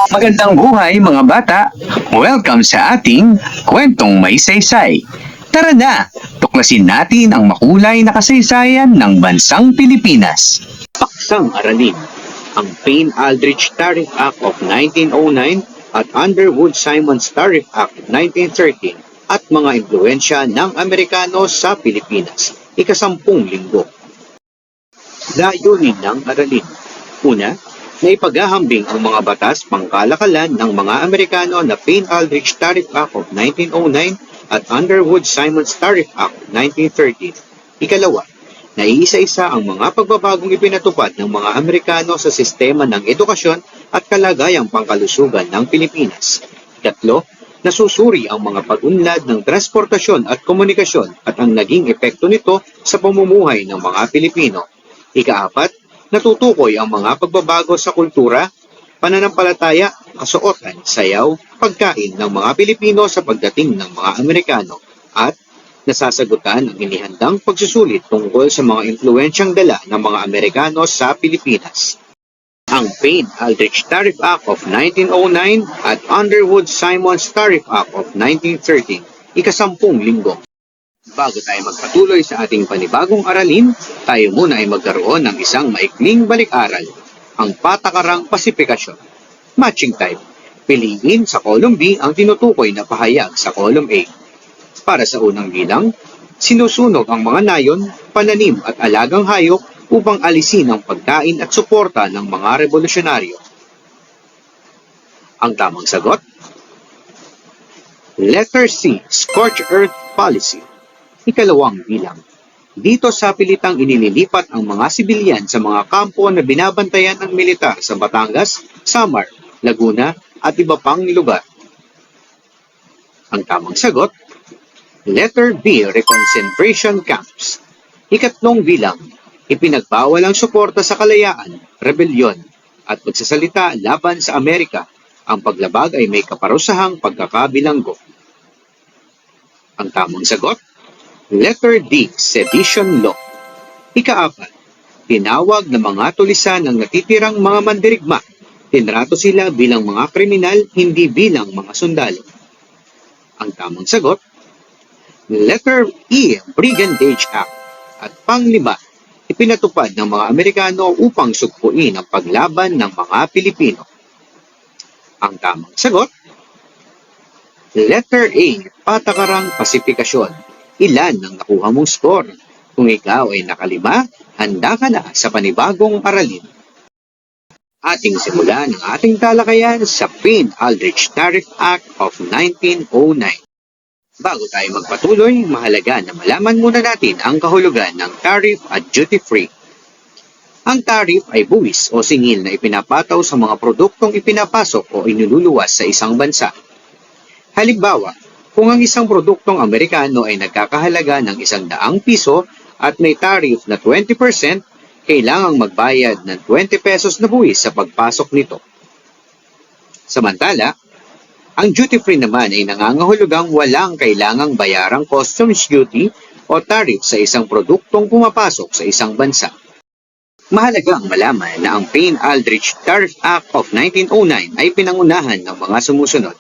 Magandang buhay mga bata! Welcome sa ating Kwentong May Saysay. Tara na, tuklasin natin ang makulay na kasaysayan ng bansang Pilipinas. Paksang aralin, ang Payne-Aldrich Tariff Act of 1909 at Underwood-Simons Tariff Act of 1913 at mga impluensya ng Amerikano sa Pilipinas, ika-10 linggo. Layunin ng aralin. Una, na ipaghahambing ang mga batas pangkalakalan ng mga Amerikano na Payne-Aldrich Tariff Act of 1909 at Underwood-Simons Tariff Act of 1913. Ikalawa, na iisa-isa ang mga pagbabagong ipinatupad ng mga Amerikano sa sistema ng edukasyon at kalagayang pangkalusugan ng Pilipinas. Ikatlo, nasusuri ang mga pag-unlad ng transportasyon at komunikasyon at ang naging epekto nito sa pamumuhay ng mga Pilipino. Ikaapat, natutukoy ang mga pagbabago sa kultura, pananampalataya, kasuotan, sayaw, pagkain ng mga Pilipino sa pagdating ng mga Amerikano at nasasagutan ang inihandang pagsusulit tungkol sa mga impluensyang dala ng mga Amerikano sa Pilipinas. Ang Payne-Aldrich Tariff Act of 1909 at Underwood-Simons Tariff Act of 1913, ika-10 linggo. Bago tayo magpatuloy sa ating panibagong aralin, tayo muna ay magkaroon ng isang maikling balik-aral, ang patakarang pasifikasyon. Matching type. Piliin sa column B ang tinutukoy na pahayag sa column A. Para sa unang bilang, sinusunog ang mga nayon, pananim at alagang hayop upang alisin ang pagkain at suporta ng mga revolusyonaryo. Ang tamang sagot? Letter C. Scorched Earth Policy. Ikalawang bilang. Dito sa pilitang inililipat ang mga sibilyan sa mga kampo na binabantayan ng militar sa Batangas, Samar, Laguna at iba pang lugar. Ang tamang sagot? Letter B. Reconcentration Camps. Ikatlong bilang. Ipinagbawal ang suporta sa kalayaan, rebelyon at pagsasalita laban sa Amerika. Ang paglabag ay may kaparusahang pagkakabilanggo. Ang tamang sagot? Letter D. Sedition Law. Ika-4. Tinawag na mga tulisan ng natitirang mga mandirigma. Tinrato sila bilang mga kriminal, hindi bilang mga sundalo. Ang tamang sagot? Letter E. Brigandage Act. At panglima, ipinatupad ng mga Amerikano upang sugpuin ang paglaban ng mga Pilipino. Ang tamang sagot? Letter A. Patakarang pasifikasyon. Ilan ang nakuha mong score? Kung ikaw ay nakalima, handa ka na sa panibagong aralin. Ating simulan ang ating talakayan sa Payne-Aldrich Tariff Act of 1909. Bago tayo magpatuloy, mahalaga na malaman muna natin ang kahulugan ng tariff at duty-free. Ang tariff ay buwis o singil na ipinapataw sa mga produktong ipinapasok o iniluluwas sa isang bansa. Halimbawa, kung ang isang produktong Amerikano ay nagkakahalaga ng 100 piso at may tariff na 20%, kailangang magbayad ng 20 pesos na buwis sa pagpasok nito. Samantala, ang duty-free naman ay nangangahulugang walang kailangang bayarang customs duty o tariff sa isang produktong pumapasok sa isang bansa. Mahalagang malaman na ang Payne-Aldrich Tariff Act of 1909 ay pinangunahan ng mga sumusunod: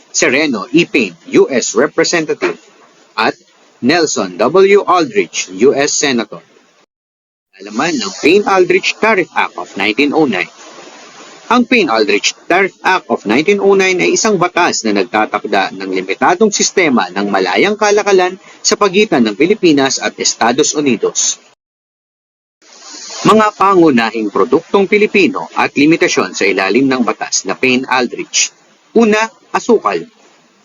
Sereno E. Payne, U.S. Representative, at Nelson W. Aldrich, U.S. Senator. Alaman ng Payne-Aldrich Tariff Act of 1909. Ang Payne-Aldrich Tariff Act of 1909 ay isang batas na nagtatakda ng limitadong sistema ng malayang kalakalan sa pagitan ng Pilipinas at Estados Unidos. Mga pangunahing produktong Pilipino at limitasyon sa ilalim ng batas na Payne-Aldrich. Una, asukal.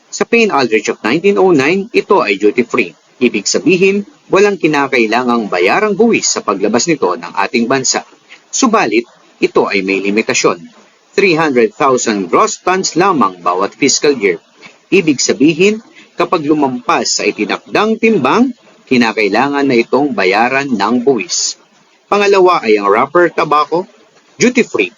Sa Payne-Aldrich of 1909, ito ay duty-free. Ibig sabihin, walang kinakailangang bayarang buwis sa paglabas nito ng ating bansa. Subalit, ito ay may limitasyon. 300,000 gross tons lamang bawat fiscal year. Ibig sabihin, kapag lumampas sa itinakdang timbang, kinakailangan na itong bayaran ng buwis. Pangalawa ay ang wrapper tobacco, duty-free.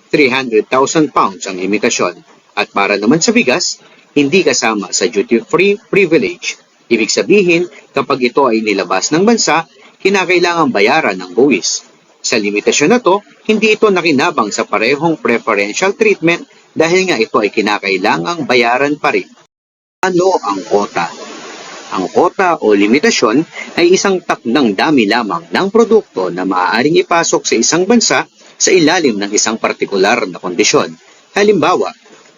300,000 pounds ang limitasyon. At para naman sa bigas, hindi kasama sa duty-free privilege. Ibig sabihin, kapag ito ay nilabas ng bansa, kinakailangang bayaran ng buwis. Sa limitasyon na to, hindi ito nakinabang sa parehong preferential treatment dahil nga ito ay kinakailangang bayaran pa rin. Ano ang kota? Ang kota o limitasyon ay isang takdang dami lamang ng produkto na maaaring ipasok sa isang bansa sa ilalim ng isang partikular na kondisyon. Halimbawa,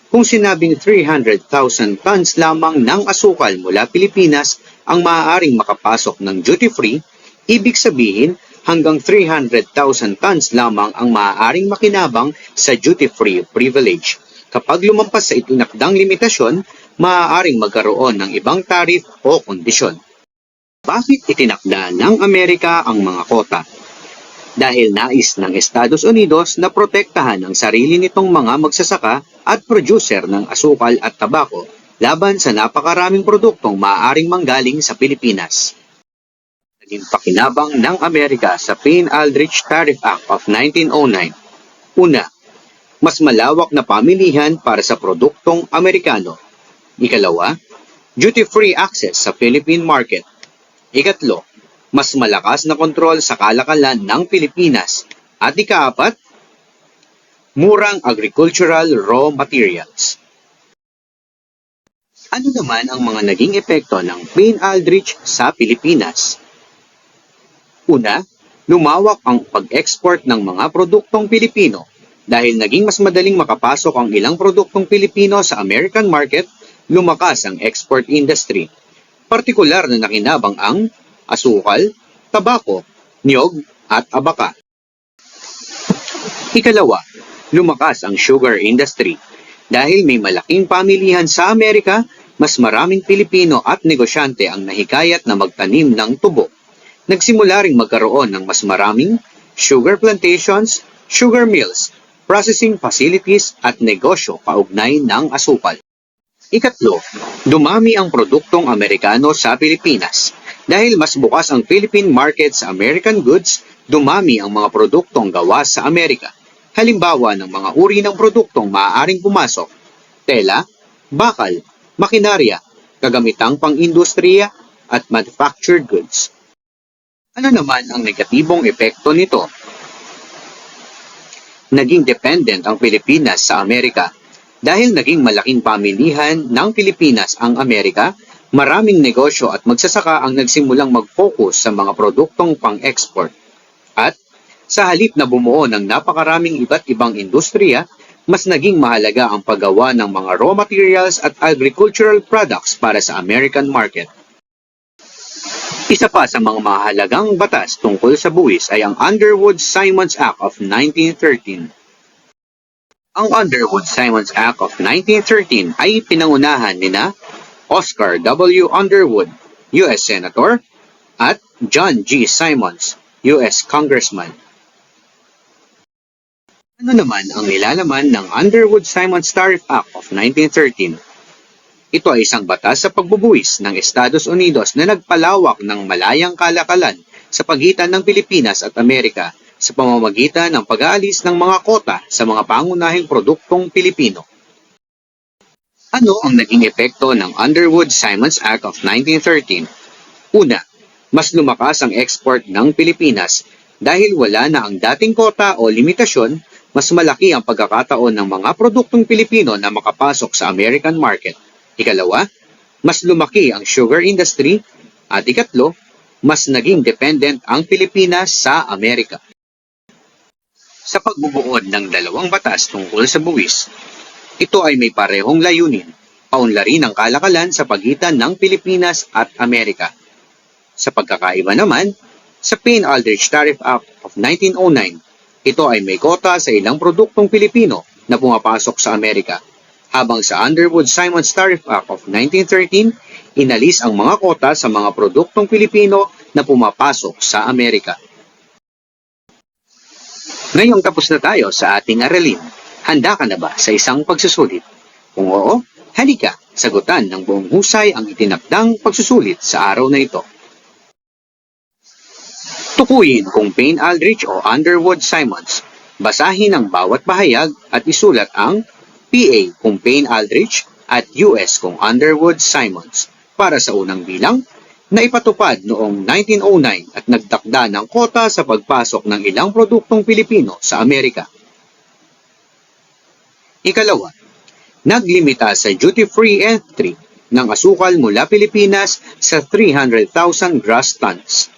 kung sinabing 300,000 tons lamang ng asukal mula Pilipinas ang maaaring makapasok ng duty-free, ibig sabihin hanggang 300,000 tons lamang ang maaaring makinabang sa duty-free privilege. Kapag lumampas sa itinakdang limitasyon, maaaring magkaroon ng ibang tarif o kondisyon. Bakit itinakda ng Amerika ang mga kota? Dahil nais ng Estados Unidos na protektahan ang sarili nitong mga magsasaka at producer ng asukal at tabako laban sa napakaraming produktong maaaring manggaling sa Pilipinas. Naging pakinabang ng Amerika sa Payne-Aldrich Tariff Act of 1909. Una, mas malawak na pamilihan para sa produktong Amerikano. Ikalawa, duty-free access sa Philippine market. Ikatlo, mas malakas na kontrol sa kalakalan ng Pilipinas. At ikaapat, murang agricultural raw materials. Ano naman ang mga naging epekto ng Payne-Aldrich sa Pilipinas? Una, lumawak ang pag-export ng mga produktong Pilipino dahil naging mas madaling makapasok ang ilang produktong Pilipino sa American market, lumakas ang export industry. Partikular na nakinabang ang asukal, tabako, niyog at abaka. Ikalawa, lumakas ang sugar industry. Dahil may malaking pamilihan sa Amerika, mas maraming Pilipino at negosyante ang nahikayat na magtanim ng tubo. Nagsimula ring magkaroon ng mas maraming sugar plantations, sugar mills, processing facilities at negosyo kaugnay ng asukal. Ikatlo, dumami ang produktong Amerikano sa Pilipinas. Dahil mas bukas ang Philippine market sa American goods, dumami ang mga produktong gawa sa Amerika. Halimbawa ng mga uri ng produktong maaaring pumasok: tela, bakal, makinarya, kagamitang pang-industriya, at manufactured goods. Ano naman ang negatibong epekto nito? Naging dependent ang Pilipinas sa Amerika. Dahil naging malaking pamilihan ng Pilipinas ang Amerika, maraming negosyo at magsasaka ang nagsimulang mag-focus sa mga produktong pang-export. At sa halip na bumuo ng napakaraming iba't ibang industriya, mas naging mahalaga ang paggawa ng mga raw materials at agricultural products para sa American market. Isa pa sa mga mahalagang batas tungkol sa buwis ay ang Underwood-Simons Act of 1913. Ang Underwood-Simons Act of 1913 ay pinangunahan nina Oscar W. Underwood, U.S. Senator, at John G. Simons, U.S. Congressman. Ano naman ang nilalaman ng Underwood-Simons Tariff Act of 1913? Ito ay isang batas sa pagbubuwis ng Estados Unidos na nagpalawak ng malayang kalakalan sa pagitan ng Pilipinas at Amerika sa pamamagitan ng pag-aalis ng mga kota sa mga pangunahing produktong Pilipino. Ano ang naging epekto ng Underwood-Simons Act of 1913? Una, mas lumakas ang export ng Pilipinas dahil wala na ang dating kota o limitasyon, mas malaki ang pagkakataon ng mga produktong Pilipino na makapasok sa American market. Ikalawa, mas lumaki ang sugar industry. At ikatlo, mas naging dependent ang Pilipinas sa Amerika. Sa pagbubuod ng dalawang batas tungkol sa buwis, ito ay may parehong layunin, paunlarin ang kalakalan sa pagitan ng Pilipinas at Amerika. Sa pagkakaiba naman, sa Payne-Aldrich Tariff Act of 1909, ito ay may kota sa ilang produktong Pilipino na pumapasok sa Amerika. Habang sa Underwood-Simons Tariff Act of 1913, inalis ang mga kota sa mga produktong Pilipino na pumapasok sa Amerika. Ngayong tapos na tayo sa ating aralin, handa ka na ba sa isang pagsusulit? Kung oo, halika, sagutan ng buong husay ang itinakdang pagsusulit sa araw na ito. Tukuyin kung Payne-Aldrich o Underwood-Simons. Basahin ang bawat bahayag at isulat ang PA kung Payne-Aldrich at US kung Underwood-Simons para sa unang bilang na ipatupad noong 1909 at nagtakda ng kota sa pagpasok ng ilang produktong Pilipino sa Amerika. Ikalawa, naglimita sa duty-free entry ng asukal mula Pilipinas sa 300,000 gross tons.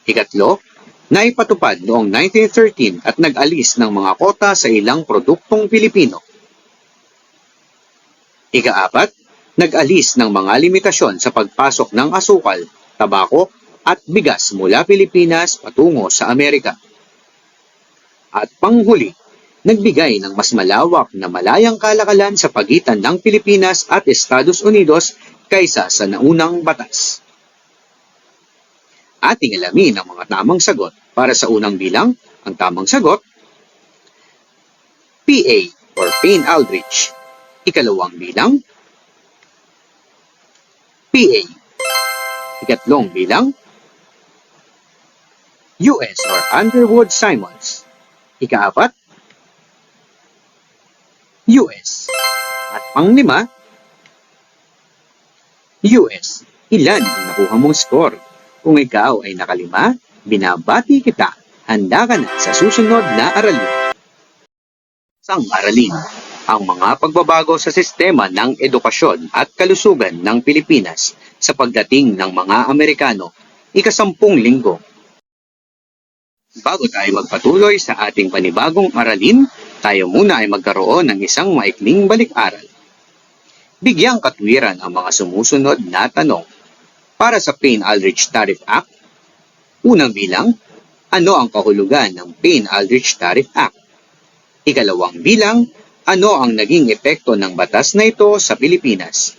Ikatlo, naipatupad noong 1913 at nag-alis ng mga kota sa ilang produktong Pilipino. Ika-apat, nag-alis ng mga limitasyon sa pagpasok ng asukal, tabako at bigas mula Pilipinas patungo sa Amerika. At panghuli, nagbigay ng mas malawak na malayang kalakalan sa pagitan ng Pilipinas at Estados Unidos kaysa sa naunang batas. Ating alamin ang mga tamang sagot. Para sa unang bilang, ang tamang sagot, PA or Payne-Aldrich. Ikalawang bilang, PA. Ikatlong bilang, US or Underwood-Simons. Ikaapat, US. At panglima, US. Ilan ang nakuha mong score? Kung ikaw ay nakalima, binabati kita. Handa ka na sa susunod na aralin. Sang aralin, ang mga pagbabago sa sistema ng edukasyon at kalusugan ng Pilipinas sa pagdating ng mga Amerikano, ika-10 linggo. Bago tayo magpatuloy sa ating panibagong aralin, tayo muna ay magkaroon ng isang maikling balik-aral. Bigyang katwiran ang mga sumusunod na tanong. Para sa Payne-Aldrich Tariff Act, unang bilang, ano ang kahulugan ng Payne-Aldrich Tariff Act? Ikalawang bilang, ano ang naging epekto ng batas na ito sa Pilipinas?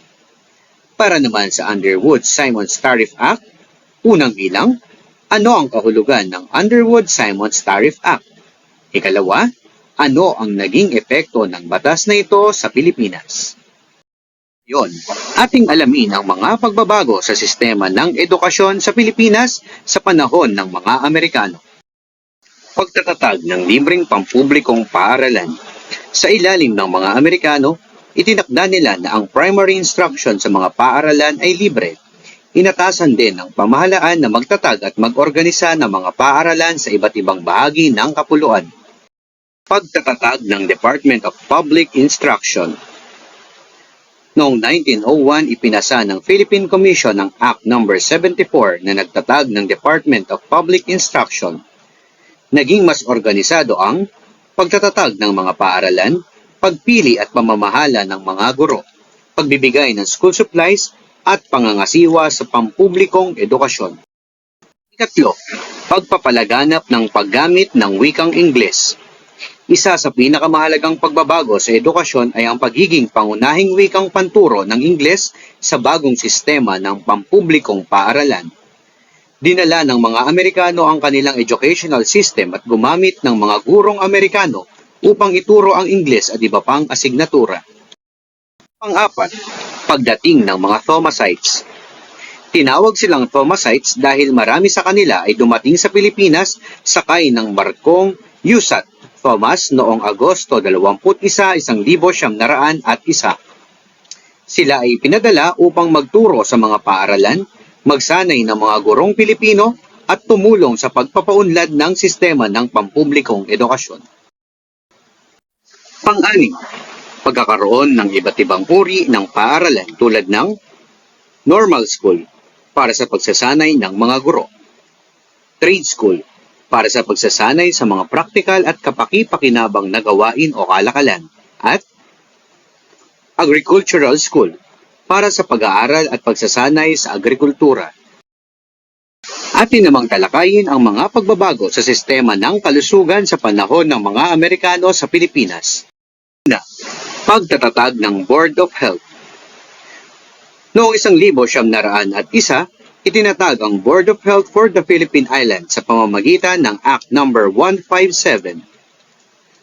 Para naman sa Underwood-Simons Tariff Act, unang bilang, ano ang kahulugan ng Underwood-Simons Tariff Act? Ikalawa, ano ang naging epekto ng batas na ito sa Pilipinas? Yon, ating alamin ang mga pagbabago sa sistema ng edukasyon sa Pilipinas sa panahon ng mga Amerikano. Pagtatatag ng libreng pampublikong paaralan. Sa ilalim ng mga Amerikano, itinakda nila na ang primary instruction sa mga paaralan ay libre. Inatasan din ng pamahalaan na magtatag at mag-organisa ng mga paaralan sa iba't ibang bahagi ng kapuluan. Pagtatatag ng Department of Public Instruction. Noong 1901, ipinasa ng Philippine Commission ang Act No. 74 na nagtatag ng Department of Public Instruction. Naging mas organisado ang pagtatatag ng mga paaralan, pagpili at pamamahala ng mga guro, pagbibigay ng school supplies at pangangasiwa sa pampublikong edukasyon. Ikatlo, pagpapalaganap ng paggamit ng wikang Ingles. Isa sa pinakamahalagang pagbabago sa edukasyon ay ang pagiging pangunahing wikang panturo ng Ingles sa bagong sistema ng pampublikong paaralan. Dinala ng mga Amerikano ang kanilang educational system at gumamit ng mga gurong Amerikano upang ituro ang Ingles at iba pang asignatura. Pang-apat, pagdating ng mga Thomasites. Tinawag silang Thomasites dahil marami sa kanila ay dumating sa Pilipinas sakay ng barkong USAT Thomas noong Agosto 21, 1901. Sila ay pinadala upang magturo sa mga paaralan, magsanay ng mga gurong Pilipino at tumulong sa pagpapaunlad ng sistema ng pampublikong edukasyon. Pang-anim, pagkakaroon ng iba't ibang uri ng paaralan tulad ng normal school para sa pagsasanay ng mga guro, trade school para sa pagsasanay sa mga praktikal at kapaki-pakinabang na gawain o kalakalan, at agricultural school para sa pag-aaral at pagsasanay sa agrikultura. Atin namang talakayin ang mga pagbabago sa sistema ng kalusugan sa panahon ng mga Amerikano sa Pilipinas. Una, pagtatatag ng Board of Health. Noong 1901, itinatag ang Board of Health for the Philippine Islands sa pamamagitan ng Act No. 157.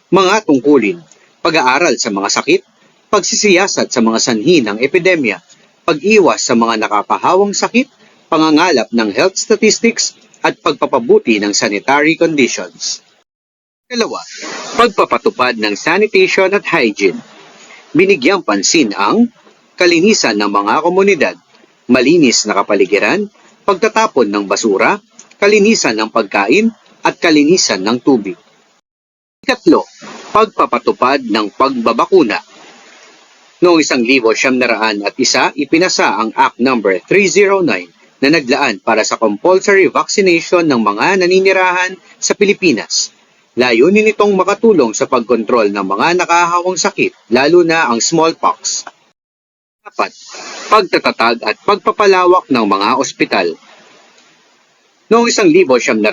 Mga tungkulin, pag-aaral sa mga sakit, pagsisiyasat sa mga sanhi ng epidemya, pag-iwas sa mga nakapahawang sakit, pangangalap ng health statistics, at pagpapabuti ng sanitary conditions. Dalawa, pagpapatupad ng sanitation at hygiene. Binigyang pansin ang kalinisan ng mga komunidad, malinis na kapaligiran, pagtatapon ng basura, kalinisan ng pagkain, at kalinisan ng tubig. Ikatlo, pagpapatupad ng pagbabakuna. Noong 1901, ipinasa ang Act No. 309 na naglaan para sa compulsory vaccination ng mga naninirahan sa Pilipinas. Layunin nitong makatulong sa pagkontrol ng mga nakahawang sakit, lalo na ang smallpox. 4. Pagtatatag at pagpapalawak ng mga ospital. Noong 1907,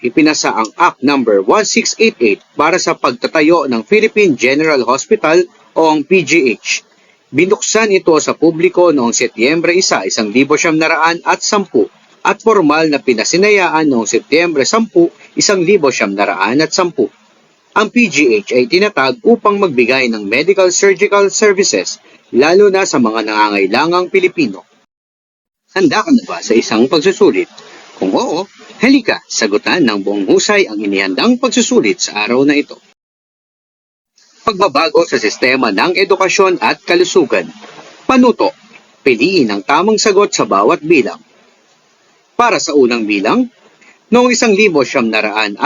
ipinasa ang Act No. 1688 para sa pagtatayo ng Philippine General Hospital o ang PGH. Binuksan ito sa publiko noong Setyembre 1, 1910 at formal na pinasinayaan noong Setyembre 10, 1910. Ang PGH ay tinatag upang magbigay ng medical surgical services lalo na sa mga nangangailangang Pilipino. Handa ka na ba sa isang pagsusulit? Kung oo, halika, sagutan ng buong husay ang inihandang pagsusulit sa araw na ito. Pagbabago sa sistema ng edukasyon at kalusugan. Panuto, piliin ang tamang sagot sa bawat bilang. Para sa unang bilang, noong 1901,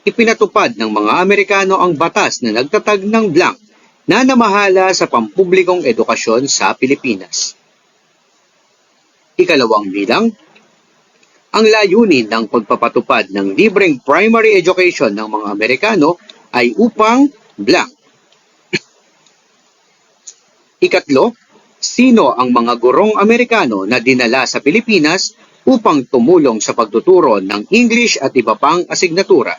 ipinatupad ng mga Amerikano ang batas na nagtatag ng blank na namahala sa pampublikong edukasyon sa Pilipinas. Ikalawang bilang, ang layunin ng pagpapatupad ng libreng primary education ng mga Amerikano ay upang blank. Ikatlo, sino ang mga gurong Amerikano na dinala sa Pilipinas upang tumulong sa pagtuturo ng English at iba pang asignatura?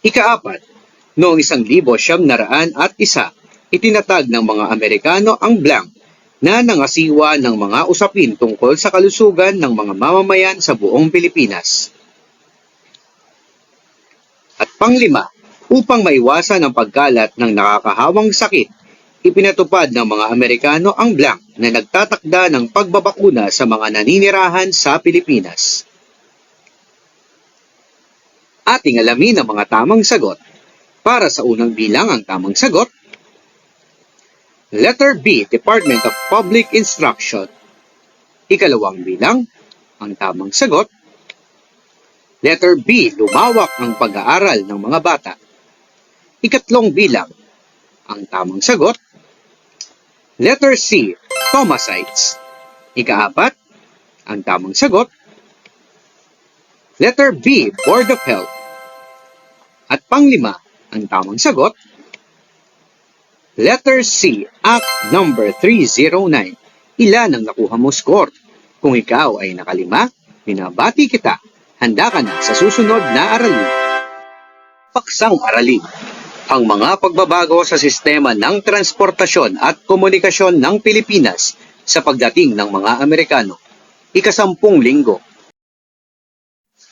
Ikaapat, noong 1901, itinatag ng mga Amerikano ang blank na nangasiwa ng mga usapin tungkol sa kalusugan ng mga mamamayan sa buong Pilipinas. At panglima, upang maiwasan ang pagkalat ng nakakahawang sakit, ipinatupad ng mga Amerikano ang blank na nagtatakda ng pagbabakuna sa mga naninirahan sa Pilipinas. Ating alamin ang mga tamang sagot. Para sa unang bilang, ang tamang sagot, Letter B, Department of Public Instruction. Ikalawang bilang, ang tamang sagot, Letter B, lumawak ang pag-aaral ng mga bata. Ikatlong bilang, ang tamang sagot, Letter C, Thomasites. Ikaapat, ang tamang sagot, Letter B, Board of Health. At panglima, ang tamang sagot, Letter C, Act No. 309. Ilan ang nakuha mo score? Kung ikaw ay nakalima, binabati kita. Handa ka na sa susunod na aralin. Paksang aralin. Ang mga pagbabago sa sistema ng transportasyon at komunikasyon ng Pilipinas sa pagdating ng mga Amerikano. Ika-10 linggo.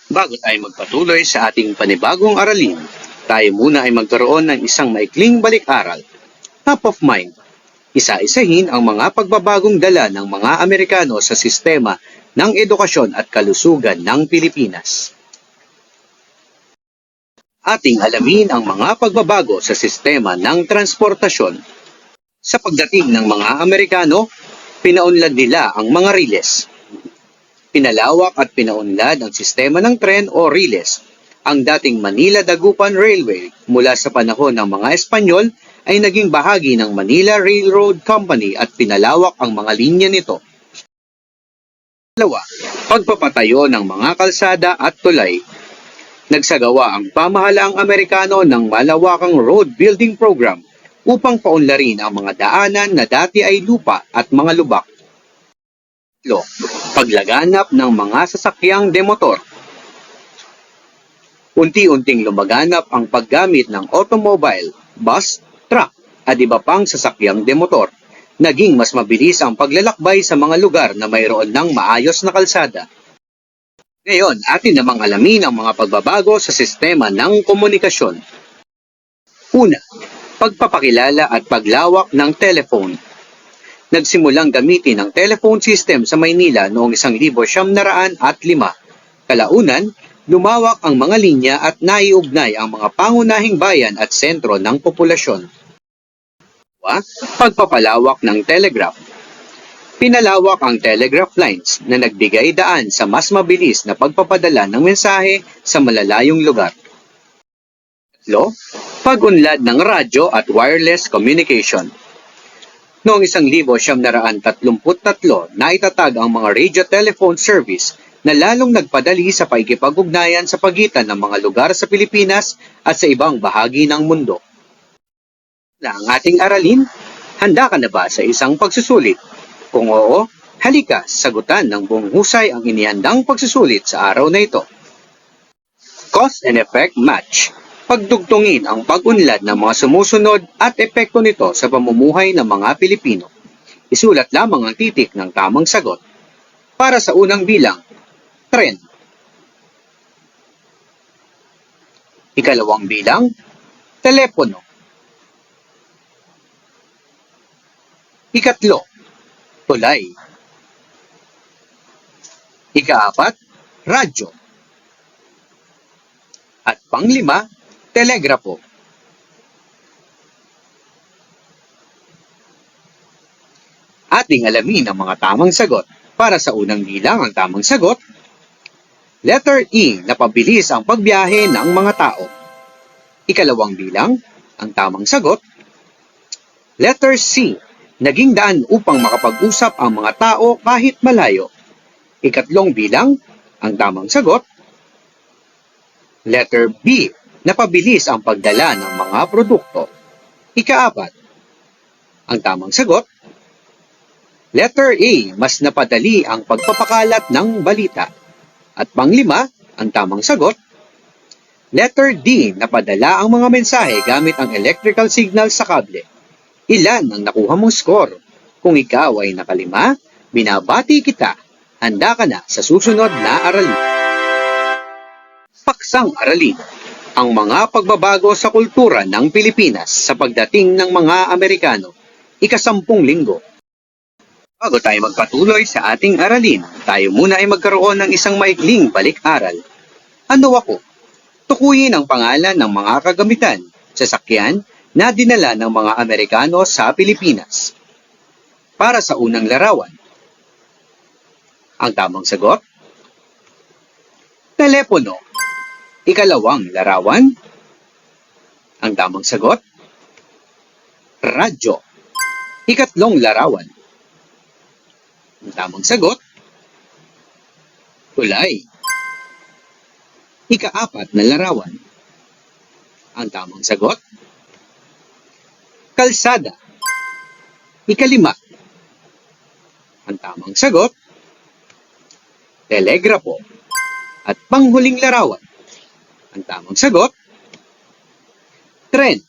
Bago tayo magpatuloy sa ating panibagong aralin, tayo muna ay magkaroon ng isang maikling balik-aral. Top of mind. Isa-isahin ang mga pagbabagong dala ng mga Amerikano sa sistema ng edukasyon at kalusugan ng Pilipinas. Ating alamin ang mga pagbabago sa sistema ng transportasyon. Sa pagdating ng mga Amerikano, pinaunlad nila ang mga riles. Pinalawak at pinaunlad ang sistema ng tren o riles. Ang dating Manila-Dagupan Railway mula sa panahon ng mga Espanyol ay naging bahagi ng Manila Railroad Company at pinalawak ang mga linya nito. Pagpapatayo ng mga kalsada at tulay. Nagsagawa ang pamahalaang Amerikano ng malawakang road building program upang paunlarin ang mga daanan na dati ay lupa at mga lubak. Paglaganap ng mga sasakyang demotor. Unti-unting lumaganap ang paggamit ng automobile, bus, truck at iba pang sasakyang demotor. Naging mas mabilis ang paglalakbay sa mga lugar na mayroon ng maayos na kalsada. Ngayon, atin namang alamin ang mga pagbabago sa sistema ng komunikasyon. Una, pagpapakilala at paglawak ng telephone. Nagsimulang gamitin ang telephone system sa Maynila noong 1905. Kalaunan, lumawak ang mga linya at naiugnay ang mga pangunahing bayan at sentro ng populasyon. Pagpapalawak ng telegraph. Pinalawak ang telegraph lines na nagbigay daan sa mas mabilis na pagpapadala ng mensahe sa malalayong lugar. Pag-unlad ng radyo at wireless communication. Noong 1933, naitatag ang mga radio telephone service na lalong nagpadali sa paikipag-ugnayan sa pagitan ng mga lugar sa Pilipinas at sa ibang bahagi ng mundo. Na ang ating aralin, handa ka na ba sa isang pagsusulit? Kung oo, halika, sagutan ng buong husay ang inihandang pagsusulit sa araw na ito. Cause and effect match. Pagdugtungin ang pag-unlad ng mga sumusunod at epekto nito sa pamumuhay ng mga Pilipino. Isulat lamang ang titik ng tamang sagot. Para sa unang bilang, tren. Ikalawang bilang, telepono. Ikatlo, tulay. Ikaapat, radyo. At panglima, telegrapo. Ating alamin ang mga tamang sagot. Para sa unang bilang, ang tamang sagot, letter E, napabilis ang pagbiyahe ng mga tao. Ikalawang bilang, ang tamang sagot, letter C, naging daan upang makapag-usap ang mga tao kahit malayo. Ikatlong bilang, ang tamang sagot, letter B, napabilis ang pagdala ng mga produkto. Ikaapat, ang tamang sagot, letter A, mas napadali ang pagpapakalat ng balita. At panglima, ang tamang sagot, letter D, napadala ang mga mensahe gamit ang electrical signal sa kable. Ilan ang nakuha mong score? Kung ikaw ay nakalima, binabati kita. Handa ka na sa susunod na aralin. Paksang aralin. Ang mga pagbabago sa kultura ng Pilipinas sa pagdating ng mga Amerikano. Ika-10 linggo. Bago tayo magpatuloy sa ating aralin, tayo muna ay magkaroon ng isang maikling balik-aral. Ano ako? Tukuyin ang pangalan ng mga kagamitan, sasakyan, na dinala ng mga Amerikano sa Pilipinas. Para sa unang larawan. Ang tamang sagot? Telepono. Ikalawang larawan. Ang tamang sagot? Radyo. Ikatlong larawan. Ang tamang sagot? Tulay. Ikaapat na larawan. Ang tamang sagot? Kalsada. Ikalima. Ang tamang sagot? Telegrapo. At panghuling larawan. Ang tamang sagot? Tren.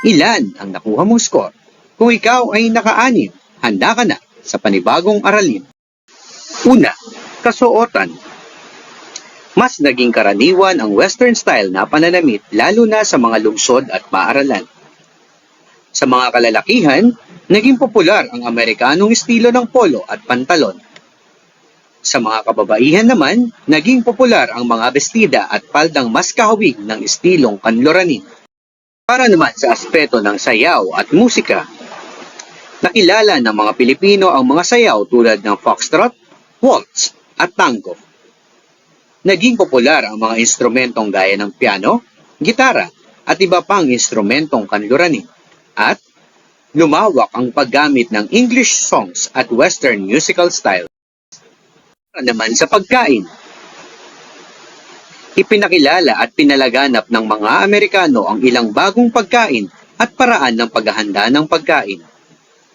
Ilan ang nakuha mong score? Kung ikaw ay naka-anim, handa ka na sa panibagong aralin. Una, kasuotan. Mas naging karaniwan ang Western style na pananamit lalo na sa mga lungsod at paaralan. Sa mga kalalakihan, naging popular ang Amerikanong estilo ng polo at pantalon. Sa mga kababaihan naman, naging popular ang mga bestida at paldang mas kahawig ng estilong kanloranin. Para naman sa aspeto ng sayaw at musika, nakilala ng mga Pilipino ang mga sayaw tulad ng foxtrot, waltz at tango. Naging popular ang mga instrumentong gaya ng piano, gitara at iba pang instrumentong kanloranin. At lumawak ang paggamit ng English songs at Western musical style. Para naman sa pagkain, ipinakilala at pinalaganap ng mga Amerikano ang ilang bagong pagkain at paraan ng paghahanda ng pagkain.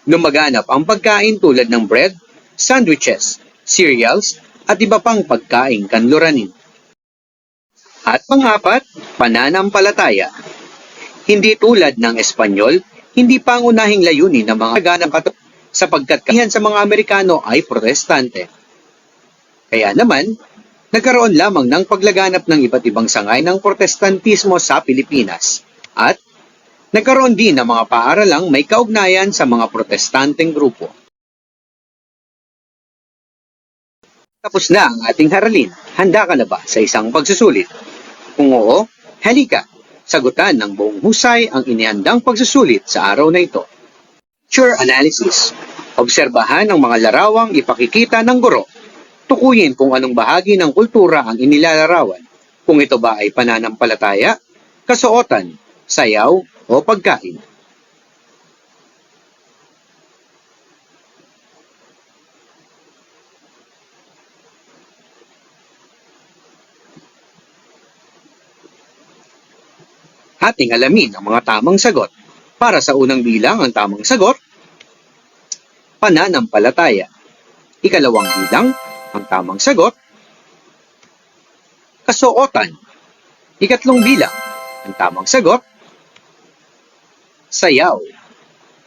Lumaganap ang pagkain tulad ng bread, sandwiches, cereals, at iba pang pagkain kanloranin. At pang-apat, pananampalataya. Hindi tulad ng Espanyol, hindi pangunahing layunin ng mga ganang sapagkat kanihan sa mga Amerikano ay protestante. Kaya naman, nagkaroon lamang ng paglaganap ng iba't ibang sangay ng protestantismo sa Pilipinas at nagkaroon din ng mga paaralang may kaugnayan sa mga protestanteng grupo. Tapos na ang ating haralin. Handa ka na ba sa isang pagsusulit? Kung oo, halika. Sagutan ng buong husay ang inihandang pagsusulit sa araw na ito. Picture analysis. Obserbahan ang mga larawang ipakikita ng guro. Tukuyin kung anong bahagi ng kultura ang inilalarawan. Kung ito ba ay pananampalataya, kasuotan, sayaw o pagkain. Ating alamin ang mga tamang sagot. Para sa unang bilang, ang tamang sagot, pananampalataya. Ikalawang bilang, ang tamang sagot, kasuotan. Ikatlong bilang, ang tamang sagot, sayaw.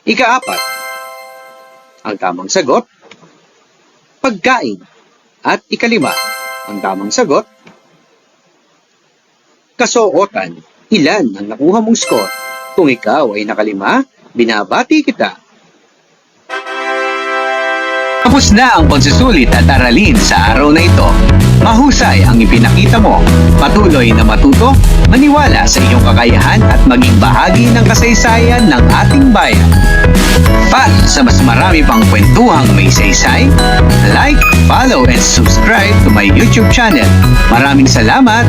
Ikaapat, ang tamang sagot, pagkain. At ikalima, ang tamang sagot, kasuotan. Ilan ang nakuha mong score? Kung ikaw ay nakalima, binabati kita. Tapos na ang pagsusulit at aralin sa araw na ito. Mahusay ang ipinakita mo. Patuloy na matuto, maniwala sa iyong kakayahan at maging bahagi ng kasaysayan ng ating bayan. At sa mas marami pang kwentuhang may saysay, like, follow, and subscribe to my YouTube channel. Maraming salamat!